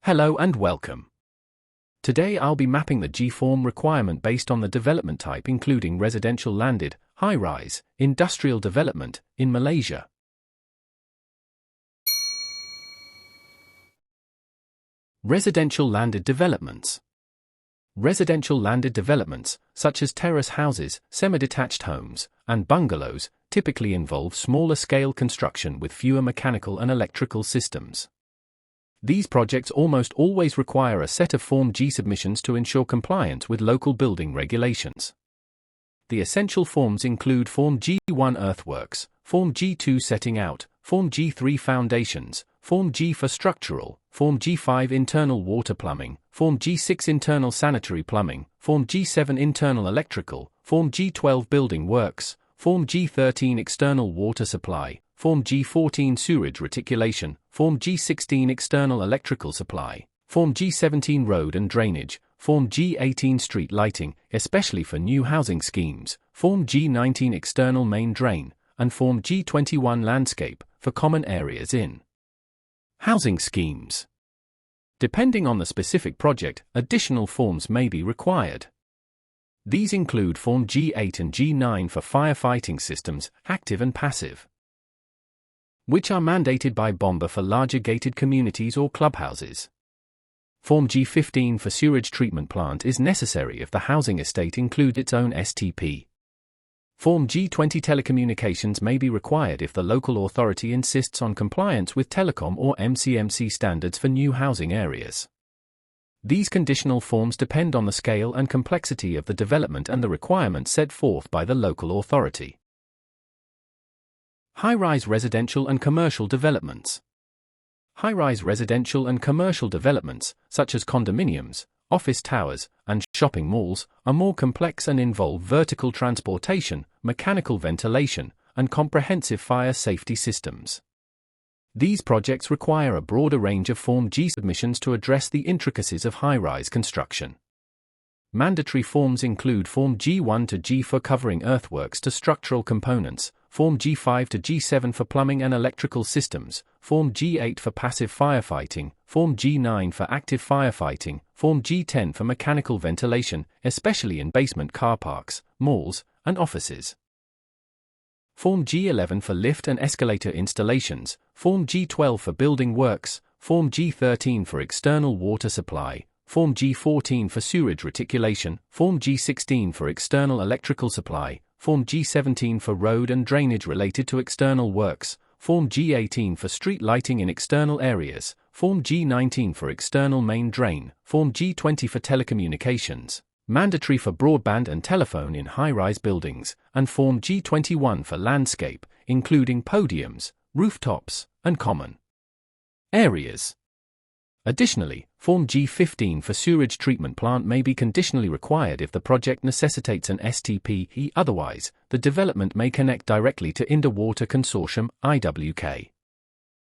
Hello and welcome. Today I'll be mapping the G-form requirement based on the development type, including residential landed, high-rise, industrial development, in Malaysia. Residential landed developments. Residential landed developments, such as terrace houses, semi-detached homes, and bungalows, typically involve smaller-scale construction with fewer mechanical and electrical systems. These projects almost always require a set of Form G submissions to ensure compliance with local building regulations. The essential forms include Form G1 Earthworks, Form G2 Setting Out, Form G3 Foundations, Form G for Structural, Form G5 Internal Water Plumbing, Form G6 Internal Sanitary Plumbing, Form G7 Internal Electrical, Form G12 Building Works, Form G13 External Water Supply, Form G14 Sewerage Reticulation, Form G16 External Electrical Supply, Form G17 Road and Drainage, Form G18 Street Lighting, especially for new housing schemes, Form G19 External Main Drain, and Form G21 Landscape, for common areas in housing schemes. Depending on the specific project, additional forms may be required. These include Form G8 and G9 for firefighting systems, active and passive, which are mandated by BOMBA for larger gated communities or clubhouses. Form G15 for sewage treatment plant is necessary if the housing estate includes its own STP. Form G20 telecommunications may be required if the local authority insists on compliance with telecom or MCMC standards for new housing areas. These conditional forms depend on the scale and complexity of the development and the requirements set forth by the local authority. High-rise residential and commercial developments. High-rise residential and commercial developments, such as condominiums, office towers, and shopping malls, are more complex and involve vertical transportation, mechanical ventilation, and comprehensive fire safety systems. These projects require a broader range of Form G submissions to address the intricacies of high-rise construction. Mandatory forms include Form G1 to G4 covering earthworks to structural components, Form G5 to G7 for plumbing and electrical systems, Form G8 for passive firefighting, Form G9 for active firefighting, Form G10 for mechanical ventilation, especially in basement car parks, malls, and offices. Form G11 for lift and escalator installations, Form G12 for building works, Form G13 for external water supply, Form G14 for sewage reticulation, Form G16 for external electrical supply, Form G17 for road and drainage related to external works, Form G18 for street lighting in external areas, Form G19 for external main drain, Form G20 for telecommunications, mandatory for broadband and telephone in high-rise buildings, and Form G21 for landscape, including podiums, rooftops, and common areas. Additionally, Form G15 for sewage treatment plant may be conditionally required if the project necessitates an STP, otherwise, the development may connect directly to Indo Water Consortium, IWK.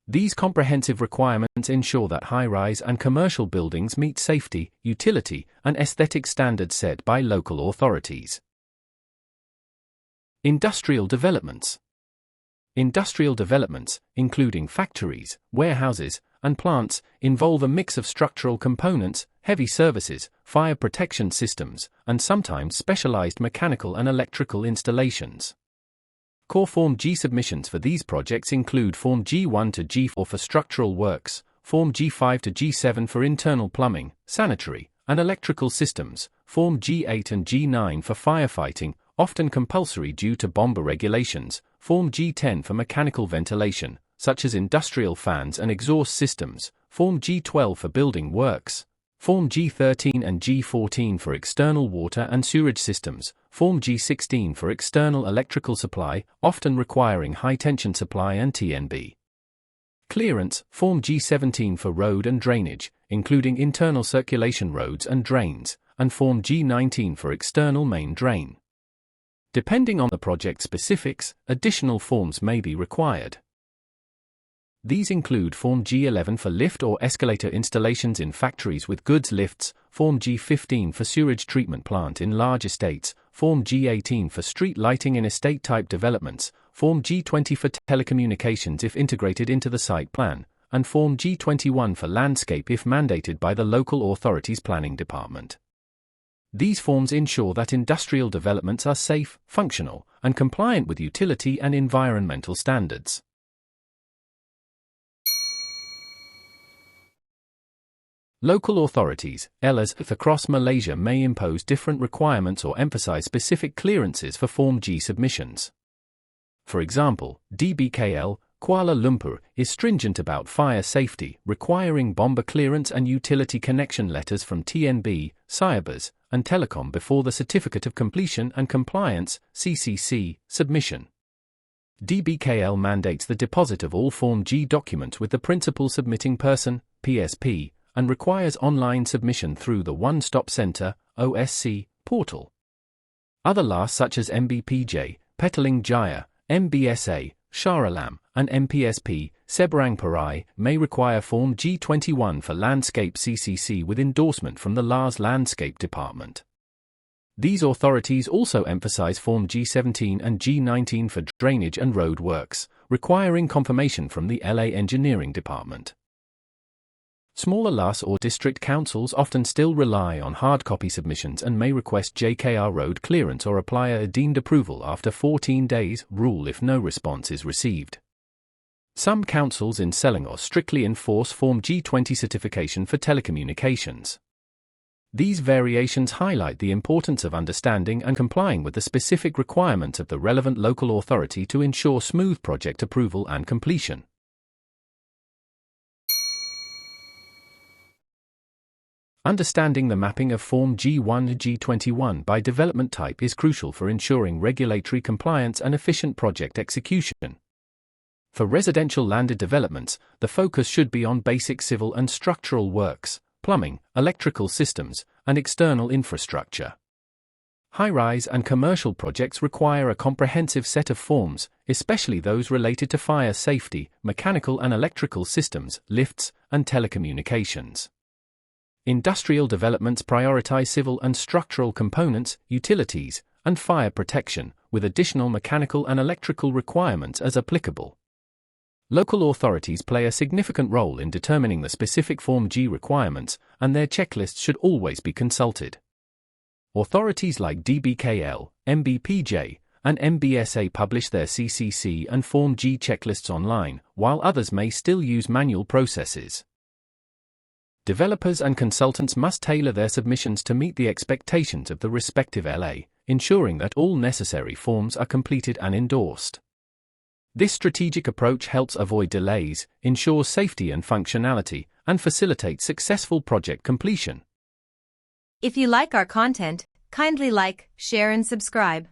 These comprehensive requirements ensure that high-rise and commercial buildings meet safety, utility, and aesthetic standards set by local authorities. Industrial developments. Industrial developments, including factories, warehouses, and plants, involve a mix of structural components, heavy services, fire protection systems, and sometimes specialized mechanical and electrical installations. Core Form G submissions for these projects include Form G1 to G4 for structural works, Form G5 to G7 for internal plumbing, sanitary, and electrical systems, Form G8 and G9 for firefighting, often compulsory due to BOMBA regulations, Form G10 for mechanical ventilation, such as industrial fans and exhaust systems, Form G12 for building works, Form G13 and G14 for external water and sewerage systems, Form G16 for external electrical supply, often requiring high-tension supply and TNB clearance, Form G17 for road and drainage, including internal circulation roads and drains, and Form G19 for external main drain. Depending on the project specifics, additional forms may be required. These include Form G11 for lift or escalator installations in factories with goods lifts, Form G15 for sewage treatment plant in large estates, Form G18 for street lighting in estate-type developments, Form G20 for telecommunications if integrated into the site plan, and Form G21 for landscape if mandated by the local authority's planning department. These forms ensure that industrial developments are safe, functional, and compliant with utility and environmental standards. Local authorities, LAs, across Malaysia may impose different requirements or emphasize specific clearances for Form G submissions. For example, DBKL, Kuala Lumpur, is stringent about fire safety, requiring bomber clearance and utility connection letters from TNB, Cyabers, and Telecom before the Certificate of Completion and Compliance (CCC) submission. DBKL mandates the deposit of all Form G documents with the Principal Submitting Person (PSP), and requires online submission through the One Stop Center (OSC) portal. Other LAs such as MBPJ, Petaling Jaya, MBSA, Shah Alam, and MPSP, Seberang Perai, may require Form G21 for landscape CCC with endorsement from the LAS Landscape Department. These authorities also emphasize Form G17 and G19 for drainage and road works, requiring confirmation from the LA Engineering Department. Smaller LAS or district councils often still rely on hard copy submissions and may request JKR road clearance or apply a deemed approval after 14 days rule if no response is received. Some councils in Selangor strictly enforce Form G20 certification for telecommunications. These variations highlight the importance of understanding and complying with the specific requirements of the relevant local authority to ensure smooth project approval and completion. Understanding the mapping of Form G1 to G21 by development type is crucial for ensuring regulatory compliance and efficient project execution. For residential landed developments, the focus should be on basic civil and structural works, plumbing, electrical systems, and external infrastructure. High-rise and commercial projects require a comprehensive set of forms, especially those related to fire safety, mechanical and electrical systems, lifts, and telecommunications. Industrial developments prioritize civil and structural components, utilities, and fire protection, with additional mechanical and electrical requirements as applicable. Local authorities play a significant role in determining the specific Form G requirements, and their checklists should always be consulted. Authorities like DBKL, MBPJ, and MBSA publish their CCC and Form G checklists online, while others may still use manual processes. Developers and consultants must tailor their submissions to meet the expectations of the respective LA, ensuring that all necessary forms are completed and endorsed. This strategic approach helps avoid delays, ensures safety and functionality, and facilitates successful project completion. If you like our content, kindly like, share and subscribe.